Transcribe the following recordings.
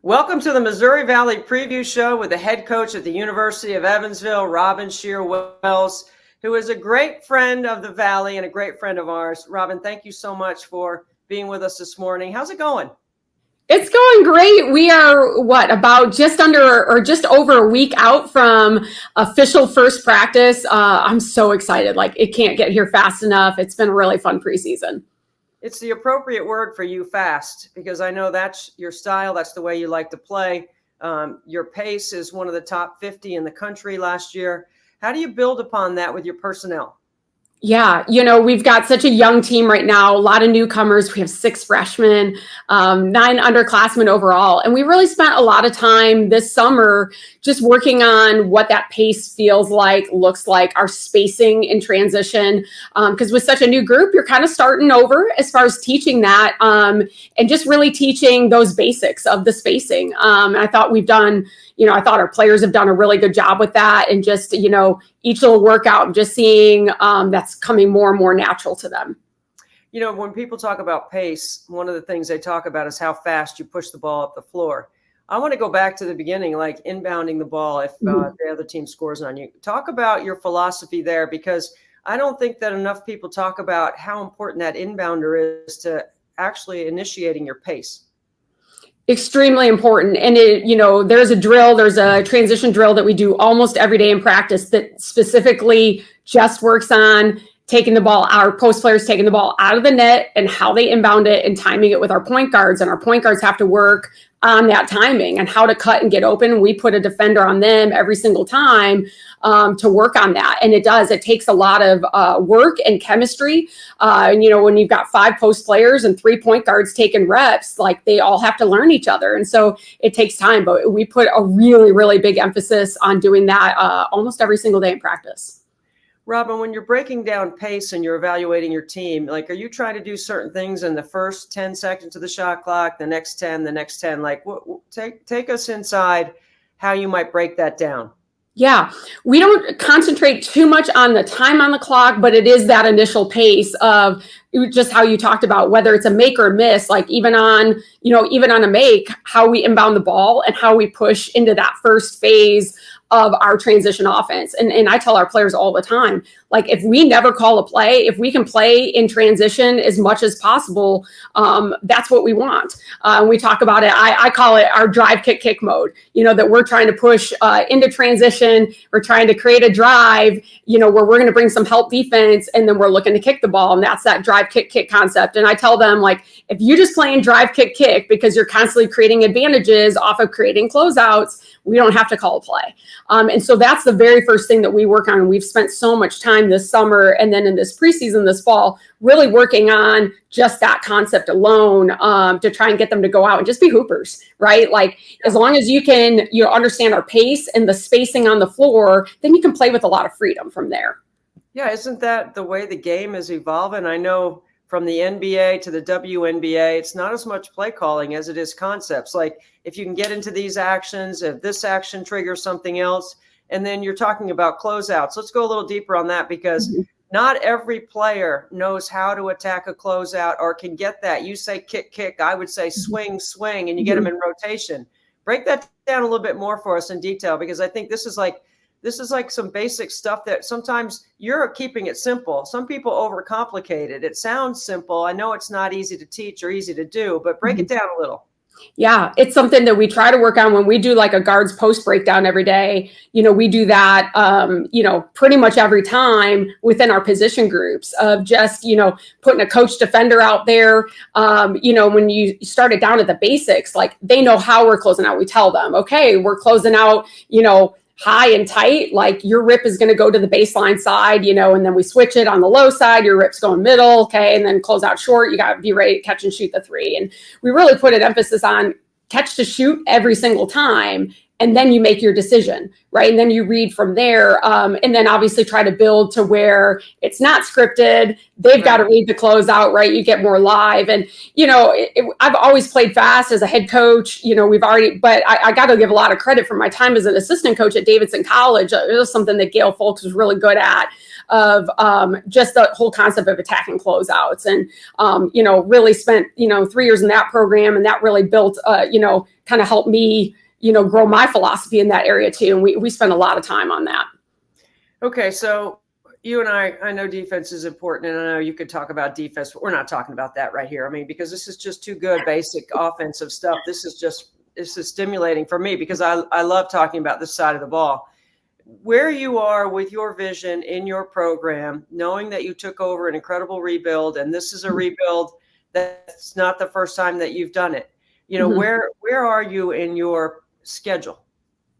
Welcome to the Missouri Valley Preview Show with the head coach at the University of Evansville, Robyn Scherr-Wells, who is a great friend of the Valley and a great friend of ours. Robyn, thank you so much for being with us this morning. How's it going? It's going great. We are about just under or just over a week out from official first practice. I'm so excited. It can't get here fast enough. It's been a really fun preseason. It's the appropriate word for you, fast, because I know that's your style. That's the way you like to play. Your pace is one of the top 50 in the country last year. How do you build upon that with your personnel? Yeah, we've got such a young team right now, a lot of newcomers. We have 6 freshmen, 9 underclassmen overall. And we really spent a lot of time this summer just working on what that pace feels like, looks like, our spacing in transition. Because with such a new group, you're kind of starting over as far as teaching that and just really teaching those basics of the spacing. I thought we've done, I thought our players have done a really good job with that, and just, each little workout, just seeing that's coming more and more natural to them. When people talk about pace, one of the things they talk about is how fast you push the ball up the floor. I want to go back to the beginning, like inbounding the ball if the other team scores on you. Talk about your philosophy there, because I don't think that enough people talk about how important that inbounder is to actually initiating your pace. Extremely important. And there's a transition drill that we do almost every day in practice that specifically just works on taking the ball, our post players taking the ball out of the net and how they inbound it and timing it with our point guards. And our point guards have to work on that timing and how to cut and get open. We put a defender on them every single time to work on that. And it takes a lot of work and chemistry. And when you've got 5 post players and 3 point guards taking reps, they all have to learn each other. And so it takes time, but we put a really, really big emphasis on doing that almost every single day in practice. Robyn, when you're breaking down pace and you're evaluating your team, are you trying to do certain things in the first 10 seconds of the shot clock, the next 10? Take us inside how you might break that down. Yeah, we don't concentrate too much on the time on the clock, but it is that initial pace of just how you talked about, whether it's a make or a miss, even on a make, how we inbound the ball and how we push into that first phase of our transition offense. And I tell our players all the time, if we never call a play, if we can play in transition as much as possible, that's what we want. We talk about it. I call it our drive, kick mode, that we're trying to push into transition. We're trying to create a drive, where we're going to bring some help defense, and then we're looking to kick the ball. And that's that drive, kick concept. And I tell them, if you just play in drive, kick, because you're constantly creating advantages off of creating closeouts, we don't have to call a play. And so that's the very first thing that we work on. We've spent so much time this summer and then in this preseason this fall really working on just that concept alone to try and get them to go out and just be hoopers, right? As long as you can understand our pace and the spacing on the floor, then you can play with a lot of freedom from there. Yeah, isn't that the way the game is evolving? I know from the NBA to the WNBA, it's not as much play calling as it is concepts. If you can get into these actions, if this action triggers something else, and then you're talking about closeouts. Let's go a little deeper on that, because not every player knows how to attack a closeout or can get that. You say kick, I would say swing, and you get them in rotation. Break that down a little bit more for us in detail, because I think this is some basic stuff that sometimes you're keeping it simple. Some people overcomplicate it. It sounds simple. I know it's not easy to teach or easy to do, but break it down a little. Yeah, it's something that we try to work on when we do a guards post breakdown every day. We do that, pretty much every time within our position groups of just, putting a coach defender out there. When you start it down at the basics, they know how we're closing out. We tell them, okay, we're closing out, high and tight, your rip is going to go to the baseline side, and then we switch it on the low side, your rip's going middle, okay, and then close out short, you got to be ready to catch and shoot the 3. And we really put an emphasis on catch to shoot every single time, and then you make your decision, right? And then you read from there, and then obviously try to build to where it's not scripted. They've got to read the closeout, right? You get more live. And, I've always played fast as a head coach. But I got to give a lot of credit for my time as an assistant coach at Davidson College. It was something that Gail Folks was really good at, of just the whole concept of attacking closeouts, and really spent 3 years in that program, and that really built kind of helped me grow my philosophy in that area too, and we spent a lot of time on that. Okay, so you and I know defense is important, and I know you could talk about defense, but we're not talking about that right here. I mean, because this is just too good basic offensive stuff. This is stimulating for me, because I love talking about this side of the ball. Where you are with your vision in your program, knowing that you took over an incredible rebuild, and this is a rebuild that's not the first time that you've done it. Where are you in your schedule?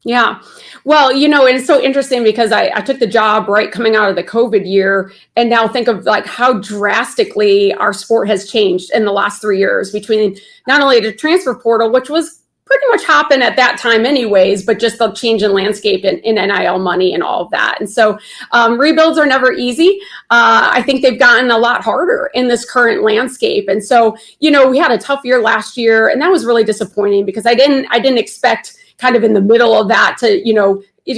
Yeah. Well, and it's so interesting because I took the job right coming out of the COVID year, and now think of like how drastically our sport has changed in the last 3 years, between not only the transfer portal, which was pretty much hopping at that time anyways, but just the change in landscape in NIL money and all of that. And so rebuilds are never easy. I think they've gotten a lot harder in this current landscape. And so, we had a tough year last year, and that was really disappointing, because I didn't expect kind of in the middle of that to,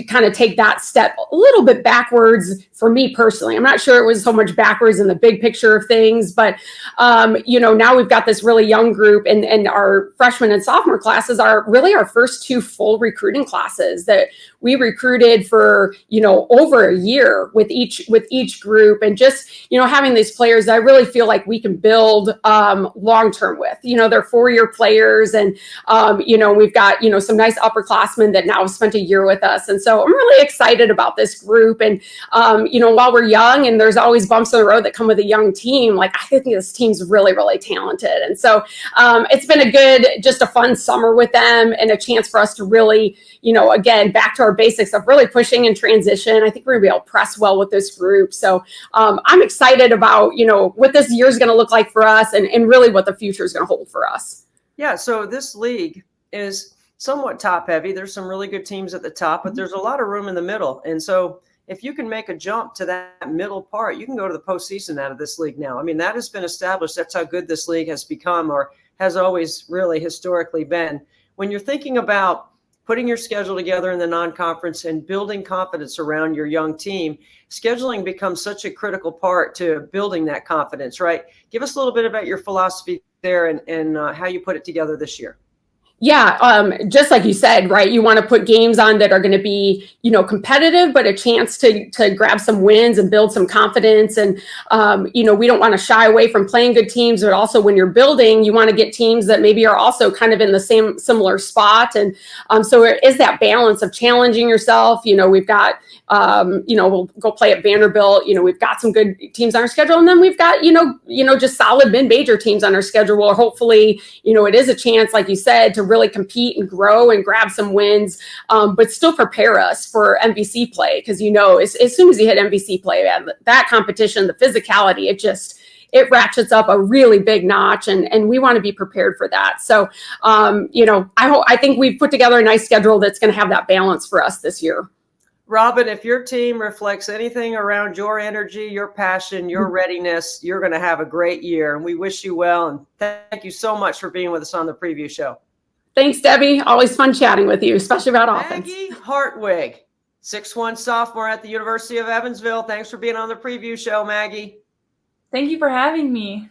kind of take that step a little bit backwards for me personally. I'm not sure it was so much backwards in the big picture of things, but, now we've got this really young group, and our freshman and sophomore classes are really our first 2 full recruiting classes that we recruited for, over a year with each group, and just, having these players that I really feel like we can build long-term with. They're 4-year players, and, we've got, some nice upperclassmen that now have spent a year with us. And so I'm really excited about this group. And, while we're young and there's always bumps in the road that come with a young team, like, I think this team's really, really talented. And so it's been just a fun summer with them, and a chance for us to really, again, back to our basics of really pushing in transition. I think we're going to be able to press well with this group. So I'm excited about, what this year is going to look like for us, and really what the future is going to hold for us. Yeah. So this league is somewhat top heavy. There's some really good teams at the top, but there's a lot of room in the middle. And so if you can make a jump to that middle part, you can go to the postseason out of this league now. I mean, that has been established. That's how good this league has become, or has always really historically been. When you're thinking about putting your schedule together in the non-conference and building confidence around your young team, scheduling becomes such a critical part to building that confidence, right? Give us a little bit about your philosophy there, and how you put it together this year. Yeah, just like you said, right? You want to put games on that are going to be, competitive, but a chance to grab some wins and build some confidence. And, we don't want to shy away from playing good teams, but also when you're building, you want to get teams that maybe are also kind of in the similar spot. And so it is that balance of challenging yourself. We've got, we'll go play at Vanderbilt. We've got some good teams on our schedule, and then we've got, just solid mid-major teams on our schedule. Or hopefully, it is a chance, like you said, to really compete and grow and grab some wins, but still prepare us for MVC play. Because, as soon as you hit MVC play, that competition, the physicality, it ratchets up a really big notch, and we want to be prepared for that. So, I think we've put together a nice schedule that's going to have that balance for us this year. Robyn, if your team reflects anything around your energy, your passion, your readiness, you're going to have a great year, and we wish you well. And thank you so much for being with us on the preview show. Thanks, Debbie. Always fun chatting with you, especially about offense. Maggie Hartwig, 6'1" sophomore at the University of Evansville. Thanks for being on the preview show, Maggie. Thank you for having me.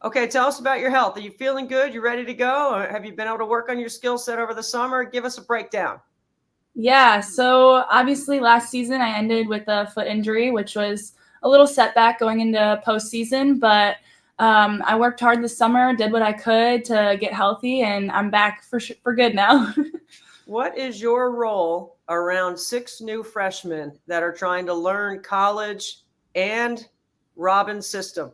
Okay, tell us about your health. Are you feeling good? You ready to go? Or have you been able to work on your skill set over the summer? Give us a breakdown. Yeah, so obviously last season I ended with a foot injury, which was a little setback going into postseason, but I worked hard this summer, did what I could to get healthy, and I'm back for good now. What is your role around 6 new freshmen that are trying to learn college and Robyn's system?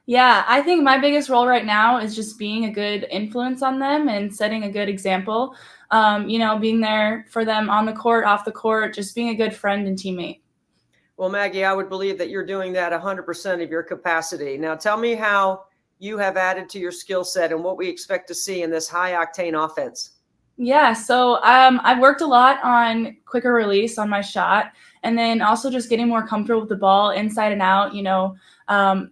Yeah, I think my biggest role right now is just being a good influence on them and setting a good example. Being there for them on the court, off the court, just being a good friend and teammate. Well, Maggie, I would believe that you're doing that 100% of your capacity. Now, tell me how you have added to your skill set and what we expect to see in this high-octane offense. Yeah, so I've worked a lot on quicker release on my shot, and then also just getting more comfortable with the ball inside and out.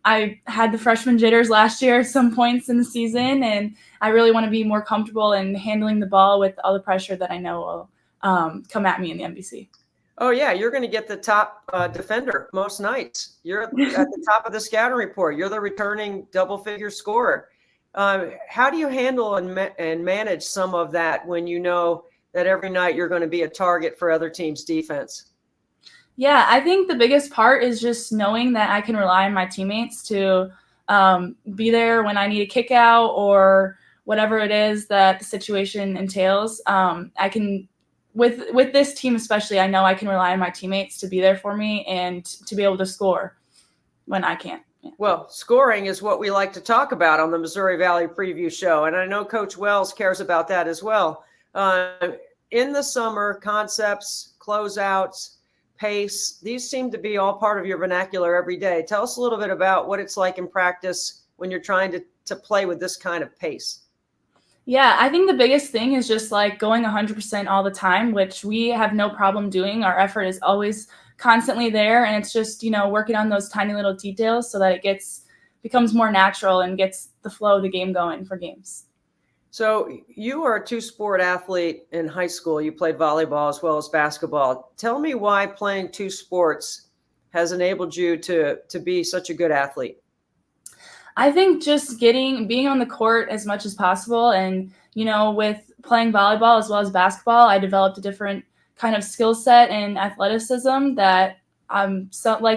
I had the freshman jitters last year at some points in the season, and I really want to be more comfortable in handling the ball with all the pressure that I know will come at me in the MVC. Oh, yeah, you're going to get the top defender most nights. You're at the top of the scouting report. You're the returning double-figure scorer. How do you handle and manage some of that when you know that every night you're going to be a target for other teams' defense? Yeah, I think the biggest part is just knowing that I can rely on my teammates to be there when I need a kick out or whatever it is that the situation entails. I can, with this team especially, I know I can rely on my teammates to be there for me and to be able to score when I can't. Yeah. Well, scoring is what we like to talk about on the Missouri Valley Preview Show, and I know Coach Wells cares about that as well. In the summer, concepts, closeouts, pace, these seem to be all part of your vernacular every day. Tell us a little bit about what it's like in practice when you're trying to play with this kind of pace. Yeah, I think the biggest thing is just like going 100% all the time, which we have no problem doing. Our effort is always constantly there, and it's just, working on those tiny little details so that it becomes more natural and gets the flow of the game going for games. So you are a two-sport athlete in high school. You played volleyball as well as basketball. Tell me why playing two sports has enabled you to be such a good athlete. I think just being on the court as much as possible, and with playing volleyball as well as basketball, I developed a different kind of skill set and athleticism that some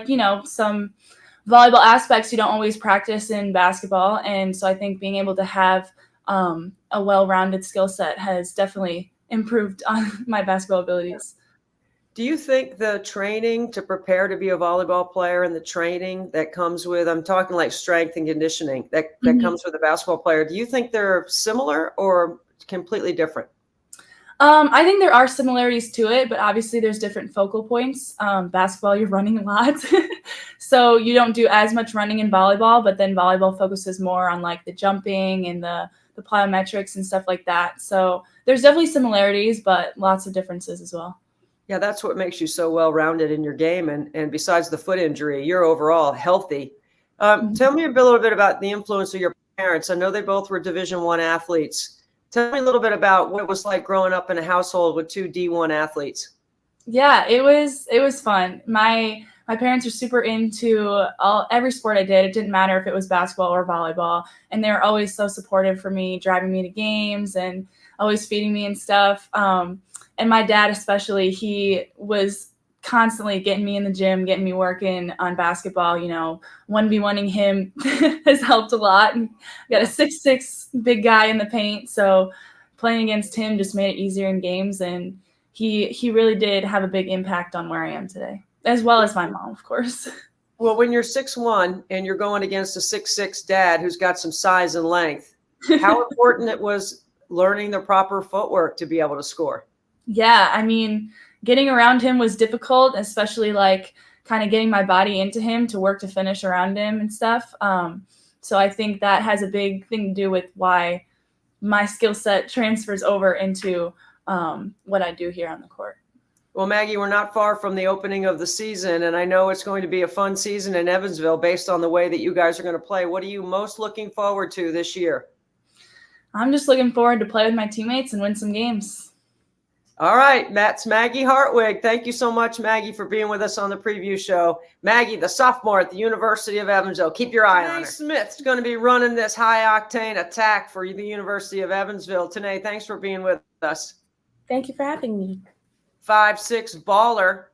volleyball aspects you don't always practice in basketball, and so I think being able to have a well-rounded skill set has definitely improved on my basketball abilities. Do you think the training to prepare to be a volleyball player and the training that comes with, I'm talking like strength and conditioning that comes with a basketball player, do you think they're similar or completely different? I think there are similarities to it, but obviously there's different focal points. Basketball, you're running a lot. So you don't do as much running in volleyball, but then volleyball focuses more on like the jumping and the plyometrics and stuff like that. So there's definitely similarities, but lots of differences as well. Yeah, that's what makes you so well-rounded in your game. And besides the foot injury, you're overall healthy. Tell me a little bit about the influence of your parents. I know they both were Division I athletes. Tell me a little bit about what it was like growing up in a household with two D1 athletes. Yeah, it was fun. My parents were super into every sport I did. It didn't matter if it was basketball or volleyball, and they were always so supportive for me, driving me to games and always feeding me and stuff. And my dad especially, he was constantly getting me in the gym, getting me working on basketball. 1v1ing him has helped a lot. And got a 6'6" big guy in the paint, so playing against him just made it easier in games. And he really did have a big impact on where I am today, as well as my mom, of course. Well, when you're 6'1" and you're going against a 6'6" dad who's got some size and length, how important it was learning the proper footwork to be able to score? Yeah, I mean, getting around him was difficult, especially like kind of getting my body into him to work to finish around him and stuff. So I think that has a big thing to do with why my skill set transfers over into what I do here on the court. Well, Maggie, we're not far from the opening of the season, and I know it's going to be a fun season in Evansville based on the way that you guys are going to play. What are you most looking forward to this year? I'm just looking forward to play with my teammates and win some games. All right, that's Maggie Hartwig. Thank you so much, Maggie, for being with us on the preview show. Maggie, the sophomore at the University of Evansville. Keep your eye on her. Tené Smith's going to be running this high-octane attack for the University of Evansville. Tené, thanks for being with us. Thank you for having me. 5'6" baller,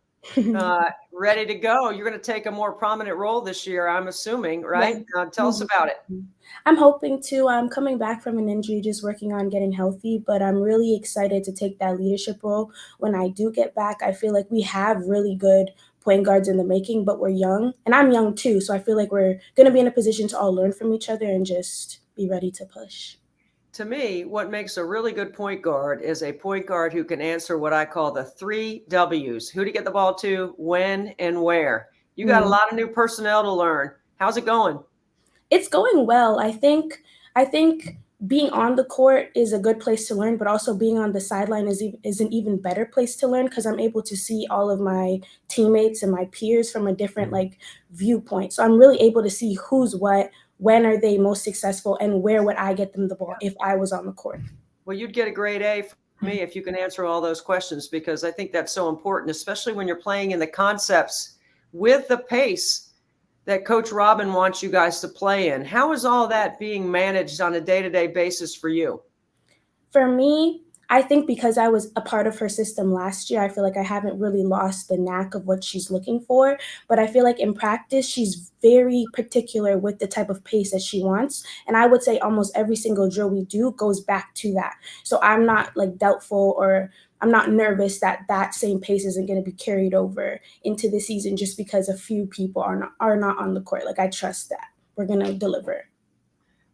ready to go. You're going to take a more prominent role this year, I'm assuming, right? Yeah. Tell us about it. I'm hoping to. I'm coming back from an injury, just working on getting healthy, but I'm really excited to take that leadership role. When I do get back, I feel like we have really good point guards in the making, but we're young, and I'm young too, so I feel like we're going to be in a position to all learn from each other and just be ready to push. To me, what makes a really good point guard is a point guard who can answer what I call the 3 W's: who to get the ball to, when, and where. You got a lot of new personnel to learn. How's it going? It's going well. I think being on the court is a good place to learn, but also being on the sideline is an even better place to learn because I'm able to see all of my teammates and my peers from a different like viewpoint. So I'm really able to see who's what, when are they most successful, and where would I get them the ball if I was on the court. Well, you'd get a grade A from me if you can answer all those questions, because I think that's so important, especially when you're playing in the concepts with the pace that Coach Robyn wants you guys to play in. How is all that being managed on a day-to-day basis for you? For me, I think because I was a part of her system last year, I feel like I haven't really lost the knack of what she's looking for. But I feel like in practice, she's very particular with the type of pace that she wants. And I would say almost every single drill we do goes back to that. So I'm not like doubtful, or I'm not nervous that that same pace isn't going to be carried over into the season just because a few people are not on the court. Like, I trust that we're going to deliver.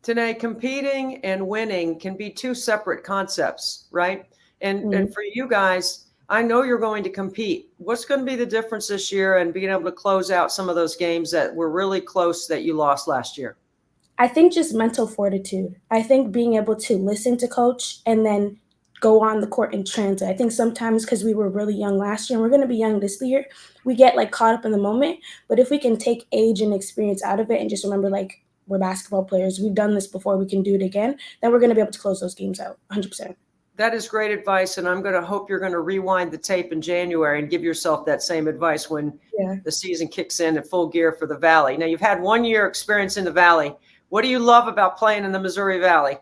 Tené, competing and winning can be two separate concepts, right? And for you guys, I know you're going to compete. What's going to be the difference this year and being able to close out some of those games that were really close that you lost last year? I think just mental fortitude. I think being able to listen to coach and then go on the court and translate. I think sometimes because we were really young last year and we're going to be young this year, we get like caught up in the moment. But if we can take age and experience out of it and just remember, like, we're basketball players, we've done this before, we can do it again, then we're going to be able to close those games out 100%. That is great advice. And I'm going to hope you're going to rewind the tape in January and give yourself that same advice when the season kicks in full gear for the Valley. Now, you've had 1 year experience in the Valley. What do you love about playing in the Missouri Valley?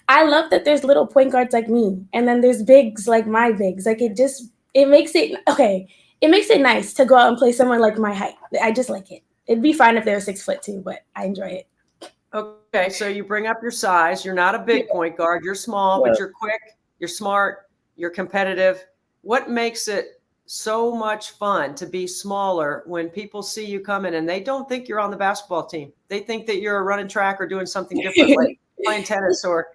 I love that there's little point guards like me, and then there's bigs like my bigs. Like, it makes it nice to go out and play somewhere like my height. I just like it. It'd be fine if they were 6'2", but I enjoy it. Okay, so you bring up your size. You're not a big point guard. You're small, but you're quick, you're smart, you're competitive. What makes it so much fun to be smaller when people see you come in and they don't think you're on the basketball team? They think that you're running track or doing something different, like playing tennis or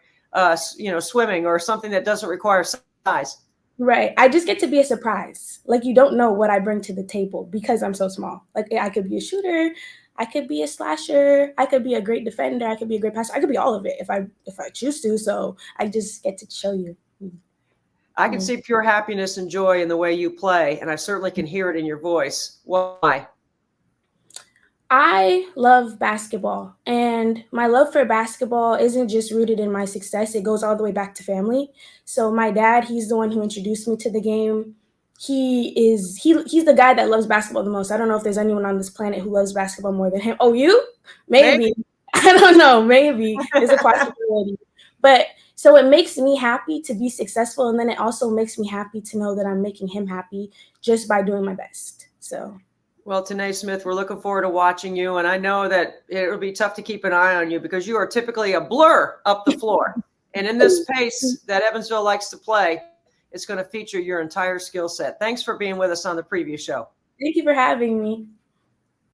swimming or something that doesn't require size. Right. I just get to be a surprise. Like, you don't know what I bring to the table because I'm so small. Like, I could be a shooter, I could be a slasher, I could be a great defender, I could be a great passer, I could be all of it if I choose to. So I just get to show you. I can see pure happiness and joy in the way you play, and I certainly can hear it in your voice. Why? I love basketball, and my love for basketball isn't just rooted in my success. It goes all the way back to family. So my dad, he's the one who introduced me to the game. He's the guy that loves basketball the most. I don't know if there's anyone on this planet who loves basketball more than him. Oh, you? Maybe. I don't know. Maybe. There's a possibility. But so it makes me happy to be successful, and then it also makes me happy to know that I'm making him happy just by doing my best. So. Well, Tené Smith, we're looking forward to watching you. And I know that it'll be tough to keep an eye on you because you are typically a blur up the floor. And in this pace that Evansville likes to play, it's going to feature your entire skill set. Thanks for being with us on the preview show. Thank you for having me.